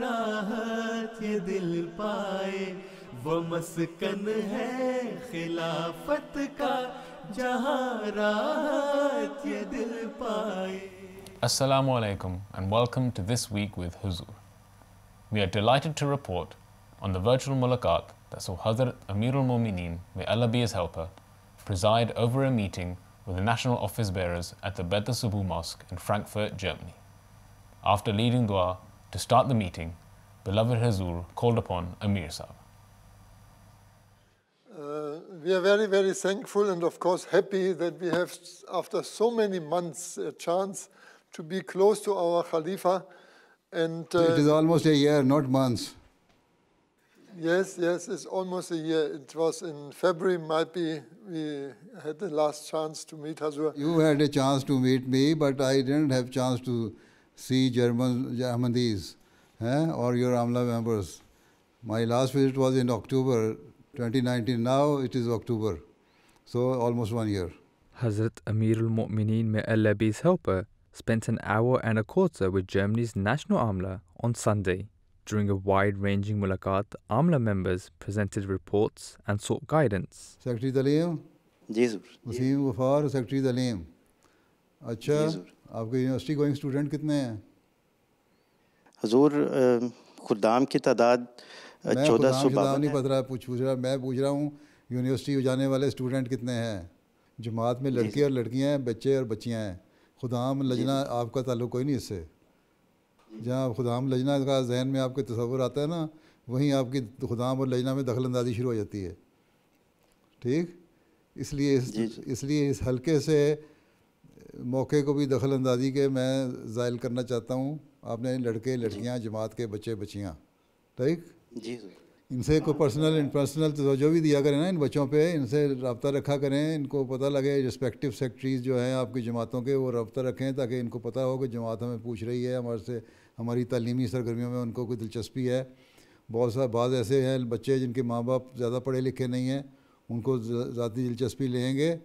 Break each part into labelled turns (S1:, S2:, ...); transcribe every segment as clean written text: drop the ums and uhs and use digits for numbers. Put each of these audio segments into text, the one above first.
S1: راحت یہ دل پائے، وہ مسکن ہے خلافت کا جہاں راحت یہ دل پائے.
S2: Assalamu alaikum and welcome to This Week with Huzur. We are delighted to report on the virtual mulaqat that saw Hazrat Amir al-Mu'mineen, may Allah be his helper, preside over a meeting with the national office bearers at the Beit Subuh Mosque in Frankfurt, Germany. After leading dua to start the meeting, beloved Huzur called upon Amir Sahib.
S3: We are very, very thankful and of course happy that we have, after so many months, a chance to be close to our Khalifa. And
S4: it is almost a year, not months.
S3: Yes, it's almost a year. It was in February, might be, we had the last chance to meet Hazur.
S4: You had a chance to meet me, but I didn't have chance to see Ahmadis or your Amla members. My last visit was in October 2019. Now it is October, so almost 1 year.
S5: Hazrat Amir al-Mu'mineen, may Allah be his helper, spent an hour and a quarter with Germany's national Amla on Sunday. During a wide-ranging mulaqat, Amla members presented reports and sought guidance.
S4: Secretary Talim?
S6: جی حضور.
S4: وسیم غفار, Secretary Talim. اچھا, آپ کے university going student کتنے ہیں؟
S6: حضور خدام کی تعداد 1400
S4: نہیں پتہ رہا, پوچھ رہا, میں پوچھ رہا ہوں یونیورسٹی جانے والے اسٹوڈنٹ کتنے ہیں؟ جماعت میں لڑکے اور لڑکیاں ہیں, بچے اور بچیاں ہیں. خدام لجنہ آپ کا تعلق کوئی نہیں اس سے. جہاں خدام لجنہ کا ذہن میں آپ کے تصور آتا ہے نا, وہیں آپ کی خدام اور لجنہ میں دخل اندازی شروع ہو جاتی ہے. ٹھیک, اس لیے اس حلقے سے موقع کو بھی دخل اندازی کے میں زائل کرنا چاہتا ہوں. آپ نے لڑکے لڑکیاں جماعت کے بچے بچیاں, ٹھیک, ان سے کوئی پرسنل توجہ بھی دیا کریں نا ان بچوں پہ, ان سے رابطہ رکھا کریں, ان کو پتہ لگے. رسپیکٹیو سیکٹریز جو ہیں آپ کی جماعتوں کے, وہ رابطہ رکھیں تاکہ ان کو پتہ ہو کہ جماعت ہمیں پوچھ رہی ہے, ہماری تعلیمی سرگرمیوں میں ان کو کوئی دلچسپی ہے. بعض ایسے ہیں بچے جن کے ماں باپ زیادہ پڑھے لکھے نہیں ہیں, ان کو ذاتی دلچسپی لیں گے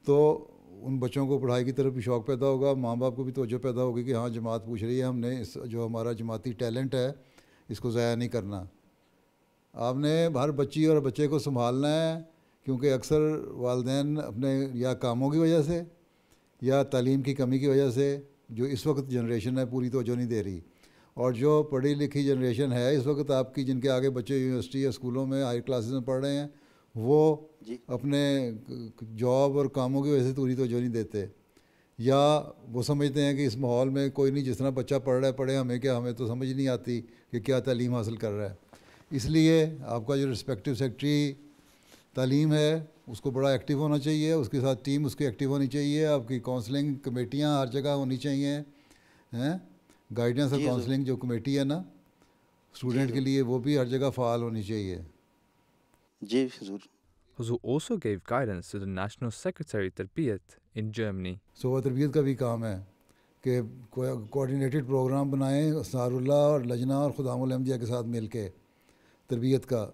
S4: تو ان بچوں کو پڑھائی کی طرف بھی شوق پیدا ہوگا, ماں باپ کو بھی توجہ پیدا ہوگی کہ ہاں جماعت پوچھ رہی ہے, ہم نے جو ہمارا جماعتی ٹیلنٹ ہے اس کو ضائع نہیں کرنا. آپ نے ہر بچی اور بچے کو سنبھالنا ہے, کیونکہ اکثر والدین اپنے یا کاموں کی وجہ سے یا تعلیم کی کمی کی وجہ سے, جو اس وقت جنریشن ہے پوری توجہ نہیں دے رہی. اور جو پڑھی لکھی جنریشن ہے اس وقت آپ کی, جن کے آگے بچے یونیورسٹی یا اسکولوں میں ہائر کلاسز میں پڑھ رہے ہیں, وہ اپنے جاب اور کاموں کی وجہ سے پوری توجہ نہیں دیتے, یا وہ سمجھتے ہیں کہ اس ماحول میں کوئی نہیں, جس طرح بچہ پڑھ رہا ہے پڑھے, ہمیں کیا, ہمیں تو سمجھ نہیں آتی کہ کیا تعلیم حاصل کر رہا ہے. اس لیے آپ کا جو رسپیکٹیو سیکٹری تعلیم ہے اس کو بڑا ایکٹیو ہونا چاہیے, اس کے ساتھ ٹیم اس کی ایکٹیو ہونی چاہیے, آپ کی کاؤنسلنگ کمیٹیاں ہر جگہ ہونی چاہیے, گائیڈنس اور کاؤنسلنگ جو کمیٹی ہے نا اسٹوڈنٹ کے لیے, وہ بھی ہر جگہ فعال ہونی چاہیے.
S6: جی حضور.
S5: Hazur also gave guidance to the National Secretary Tarbiyat in Germany.
S4: صوبہ تربیت کا بھی کام ہے کہ کوآرڈینیٹڈ پروگرام بنائیں اسرار اللہ اور لجنہ اور خدام الحمدیہ کے ساتھ مل کے تربیت کا,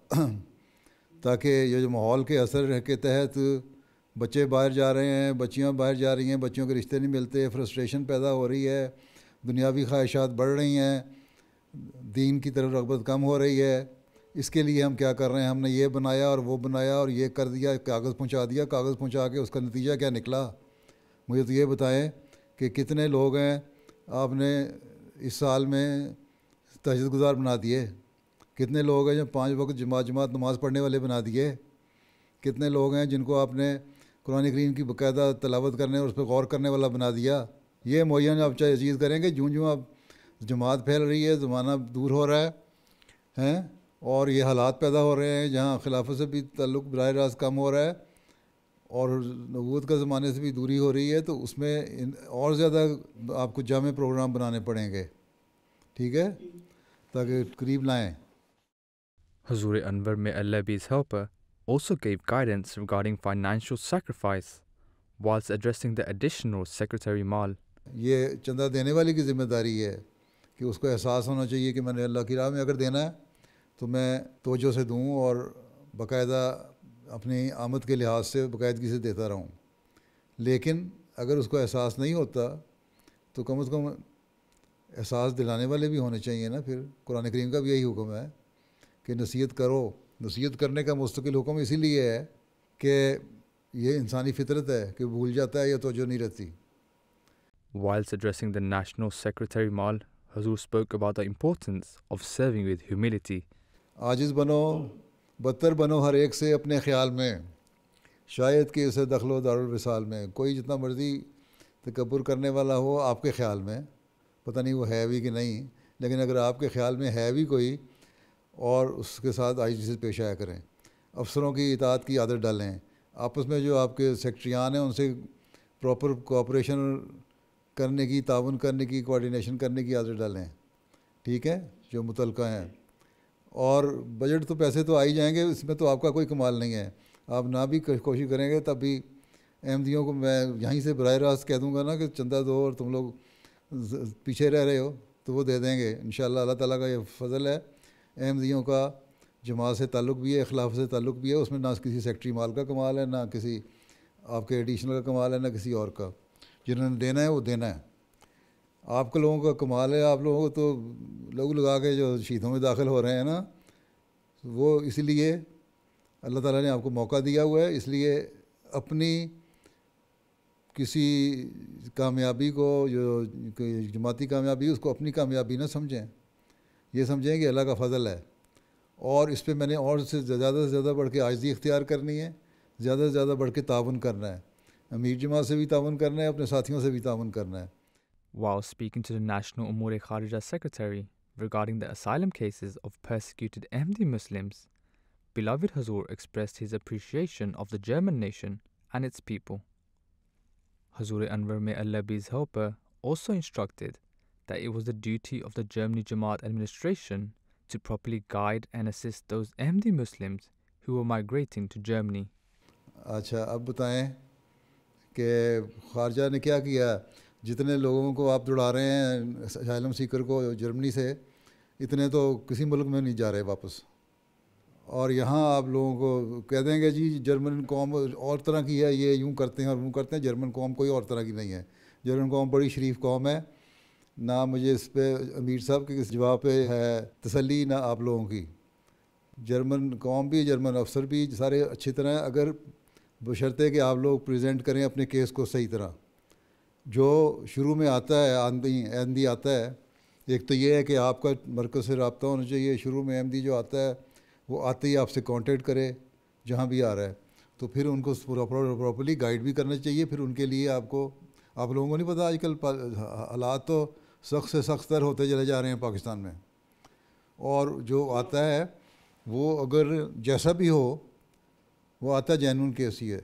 S4: تاکہ یہ جو ماحول کے اثر کے تحت بچے باہر جا رہے ہیں, بچیاں باہر جا رہی ہیں, بچیوں کے رشتے نہیں ملتے, فرسٹریشن پیدا ہو رہی ہے, دنیاوی خواہشات بڑھ رہی ہیں, دین کی طرف رغبت کم ہو رہی ہے. اس کے لیے ہم کیا کر رہے ہیں, ہم نے یہ بنایا اور وہ بنایا اور یہ کر دیا, کاغذ پہنچا کے اس کا نتیجہ کیا نکلا. مجھے تو یہ بتائیں کہ کتنے لوگ ہیں آپ نے اس سال میں تہجد گزار بنا دیے, کتنے لوگ ہیں جو 5 وقت جماعت نماز پڑھنے والے بنا دیے, کتنے لوگ ہیں جن کو آپ نے قرآن کریم کی باقاعدہ تلاوت کرنے اور اس پہ غور کرنے والا بنا دیا. یہ معین آپ چاہے عزیز کریں کہ جوں اب جماعت پھیل رہی ہے, زمانہ دور ہو رہا ہے اور یہ حالات پیدا ہو رہے ہیں جہاں خلافت سے بھی تعلق براہ راست کم ہو رہا ہے اور نبوت کا زمانے سے بھی دوری ہو رہی ہے, تو اس میں اور زیادہ آپ کو جامع پروگرام بنانے پڑیں گے, ٹھیک ہے, تاکہ قریب لائیں.
S5: Hazur Anwar, may Allah be his helper, also gave guidance regarding financial sacrifice whilst addressing the additional Secretary Mal.
S4: یہ چندہ دینے والی کی ذمہ داری ہے کہ اس کو احساس ہونا چاہیے کہ میں نے اللہ کی راہ میں اگر دینا ہے تو میں توجہ سے دوں اور باقاعدہ اپنی آمد کے لحاظ سے باقاعدگی سے دیتا رہوں. لیکن اگر اس کو احساس نہیں ہوتا تو کم از کم احساس دلانے والے بھی ہونے چاہیے نا. پھر قرآن کریم کا بھی یہی حکم ہے کہ نصیحت کرو. نصیحت کرنے کا مستقل حکم اسی لیے ہے کہ یہ انسانی فطرت ہے کہ بھول جاتا ہے یا توجہ نہیں رہتی.
S5: Whilst addressing the National Secretary Mal, Hazur spoke about the importance of serving with humility.
S4: عاجز بنو، بدتر بنو ہر ایک سے اپنے خیال میں، شاید کہ اسے دخل و دارالوصال میں. کوئی جتنا مرضی تکبر کرنے والا ہو آپ کے خیال میں، پتہ نہیں وہ ہے بھی کہ نہیں، لیکن اگر آپ کے خیال میں ہے بھی کوئی، اور اس کے ساتھ عاجزی سے پیش آیا کریں. افسروں کی اطاعت کی عادت ڈالیں. آپس میں جو آپ کے سیکٹریان ہیں ان سے پراپر کوآپریشن کرنے کی، تعاون کرنے کی، کوآرڈینیشن کرنے کی عادت ڈالیں. ٹھیک ہے، جو متعلقہ ہیں. اور بجٹ تو پیسے تو آ ہی جائیں گے، اس میں تو آپ کا کوئی کمال نہیں ہے. آپ نہ بھی کوشش کریں گے تب بھی احمدیوں کو میں یہیں سے براہ راست کہہ دوں گا نا کہ چندہ دو اور تم لوگ پیچھے رہ رہے ہو تو وہ دے دیں گے انشاءاللہ. اللہ تعالیٰ کا یہ فضل ہے. احمدیوں کا جماعت سے تعلق بھی ہے، اخلاف سے تعلق بھی ہے. اس میں نہ کسی سیکٹری مال کا کمال ہے، نہ کسی آپ کے ایڈیشنل کا کمال ہے، نہ کسی اور کا. جنہوں نے دینا ہے وہ دینا ہے. آپ کے لوگوں کا کمال ہے. آپ لوگوں کو تو لگو لگا کے جو شہیدوں میں داخل ہو رہے ہیں نا، وہ اس لیے اللہ تعالیٰ نے آپ کو موقع دیا ہوا ہے. اس لیے اپنی کسی کامیابی کو، جو جماعتی کامیابی اس کو اپنی کامیابی نہ سمجھیں. یہ سمجھیں کہ اللہ کا فضل ہے. اور اس پہ میں نے اور سے زیادہ بڑھ کے عاجزی اختیار کرنی ہے، زیادہ سے زیادہ بڑھ کے تعاون کرنا ہے. امیر جماعت سے بھی تعاون کرنا ہے، اپنے ساتھیوں سے بھی تعاون کرنا ہے.
S5: While speaking to the National Umur-e-Kharija Secretary regarding the asylum cases of persecuted Ahmadi Muslims, beloved Hazur expressed his appreciation of the German nation and its people. Hazur Anwar, may Allah be his helper, also instructed that it was the duty of the Germany Jamaat administration to properly guide and assist those Ahmadi Muslims who were migrating to Germany.
S4: اچھا، اب بتائیں کہ خارجہ نے کیا کیا؟ جتنے لوگوں کو آپ دوڑا رہے ہیں اسائلم سیکر کو جرمنی سے، اتنے تو کسی ملک میں نہیں جا رہے واپس. اور یہاں آپ لوگوں کو کہہ دیں گے جی جرمن قوم اور طرح کی ہے، یہ یوں کرتے ہیں اور وہ کرتے ہیں. جرمن قوم کوئی اور طرح کی نہیں ہے. جرمن قوم بڑی شریف قوم ہے. نہ مجھے اس پہ امیر صاحب کے اس جواب پہ ہے تسلی، نہ آپ لوگوں کی. جرمن قوم بھی، جرمن افسر بھی سارے اچھی طرح ہیں، اگر بشرطے کہ آپ لوگ پریزنٹ کریں اپنے کیس کو صحیح طرح. جو شروع میں آتا ہے احمدی آتا ہے، ایک تو یہ ہے کہ آپ کا مرکز سے رابطہ ہونا چاہیے. شروع میں احمدی جو آتا ہے وہ آتے ہی آپ سے کانٹیکٹ کرے جہاں بھی آ رہا ہے، تو پھر ان کو پراپرلی گائیڈ بھی کرنا چاہیے. پھر ان کے لیے آپ لوگوں کو نہیں پتہ، آج کل حالات تو سخت سے سخت تر ہوتے چلے جا رہے ہیں پاکستان میں. اور جو آتا ہے وہ اگر جیسا بھی ہو وہ آتا جینون کیس ہی ہے،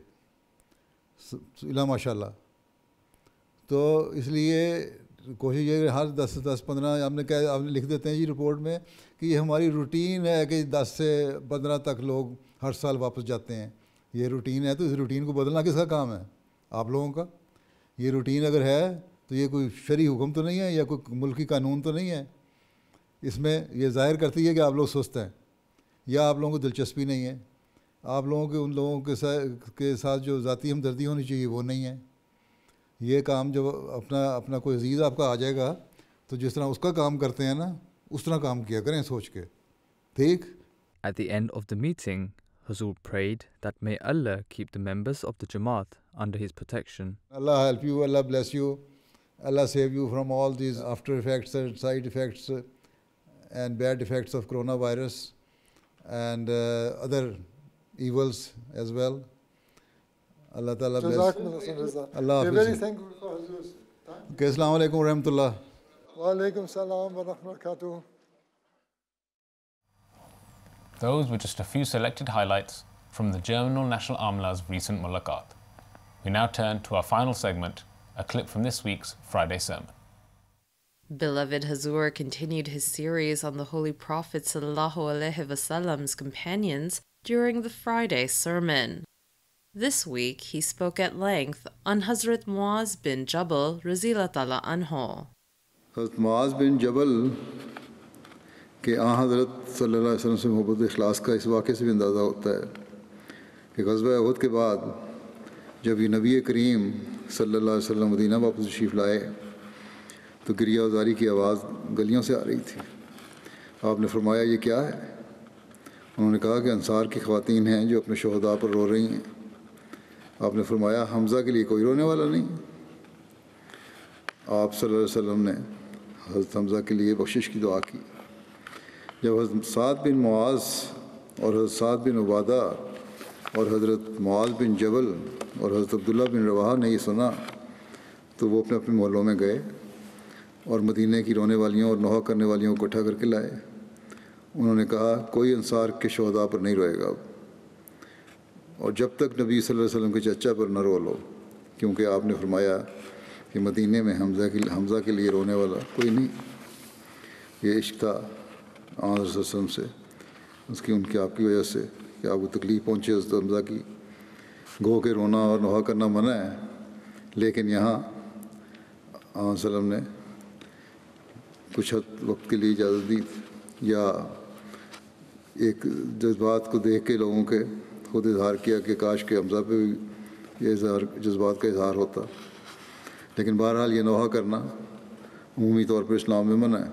S4: الا ماشاء اللہ. تو اس لیے کوشش یہ کہ ہر 10-15 ہم نے لکھ دیتے ہیں جی رپورٹ میں کہ یہ ہماری روٹین ہے کہ 10 سے 15 تک لوگ ہر سال واپس جاتے ہیں. یہ روٹین ہے تو اس روٹین کو بدلنا کس کا کام ہے؟ آپ لوگوں کا. یہ روٹین اگر ہے تو یہ کوئی شرعی حکم تو نہیں ہے یا کوئی ملکی قانون تو نہیں ہے. اس میں یہ ظاہر کرتی ہے کہ آپ لوگ سست ہیں یا آپ لوگوں کو دلچسپی نہیں ہے. آپ لوگوں کے ان لوگوں کے ساتھ جو ذاتی ہمدردی ہونی چاہیے وہ نہیں ہے. یہ کام جب اپنا کوئی عزیز آپ کا آ جائے گا تو جس طرح اس کا کام کرتے ہیں نا اس طرح کام کیا کریں سوچ کے. ٹھیک.
S5: At the end of the meeting, Hazur prayed that may Allah keep the members of the Jamaat under his protection.
S4: Allah help you, Allah bless you, Allah save you from all these after effects and side effects and bad effects of coronavirus and other evils as well. اللہ تعالیٰ اللہ حافظ. السلام علیکم ورحمۃ اللہ.
S3: وعلیکم السلام ورحمۃ اللہ وبرکاتہ.
S2: Those were just a few selected highlights from the Germinal National Amla's recent mulaqat. We now turn to our final segment, a clip from this week's Friday sermon.
S7: Beloved Hazur continued his series on the Holy Prophet ﷺ's companions during the Friday sermon. This week, he spoke at length on Hazrat Muaz bin Jabal Radhiyallahu anhu.
S4: Hazrat Muaz bin Jabal کہ آن حضرت صلی اللہ علیہ وسلم سے محبت اخلاص کا اس واقعے سے بھی اندازہ ہوتا ہے کہ غزوہ احد کے بعد جب یہ نبی کریم صلی اللہ علیہ وسلم مدینہ واپس تشریف لائے تو گریہ ازاری کی آواز گلیوں سے آ رہی تھی۔ آپ نے فرمایا یہ کیا ہے؟ انہوں نے کہا کہ انصار کی خواتین ہیں جو اپنے شہداء پر رو رہی ہیں۔ آپ نے فرمایا حمزہ کے لیے کوئی رونے والا نہیں؟ آپ صلی اللہ علیہ وسلم نے حضرت حمزہ کے لیے بخشش کی دعا کی۔ جب حضرت سعد بن معاذ اور حضرت سعد بن عبادہ اور حضرت معاذ بن جبل اور حضرت عبداللہ بن رواحہ نے یہ سنا تو وہ اپنے اپنے محلوں میں گئے اور مدینے کی رونے والیوں اور نوحہ کرنے والیوں کو اکٹھا کر کے لائے۔ انہوں نے کہا کوئی انصار کے شہداء پر نہیں روئے گا اور جب تک نبی صلی اللہ علیہ وسلم کے چچا پر نہ رو لو، کیونکہ آپ نے فرمایا کہ مدینے میں حمزہ کے لیے رونے والا کوئی نہیں۔ یہ عشق تھا آن رسول وسلم سے، اس کی آپ کی وجہ سے کہ آپ کو تکلیف پہنچے حضرت حمزہ کی۔ گو کے رونا اور نوحہ کرنا منع ہے، لیکن یہاں آن وسلم نے کچھ وقت کے لیے اجازت دی یا ایک جذبات کو دیکھ کے لوگوں کے خود اظہار کیا کہ کاش کہ حمزہ پہ بھی یہ جذبات کا اظہار ہوتا، لیکن بہرحال یہ نوحہ کرنا عمومی طور پر اسلام میں منع ہے۔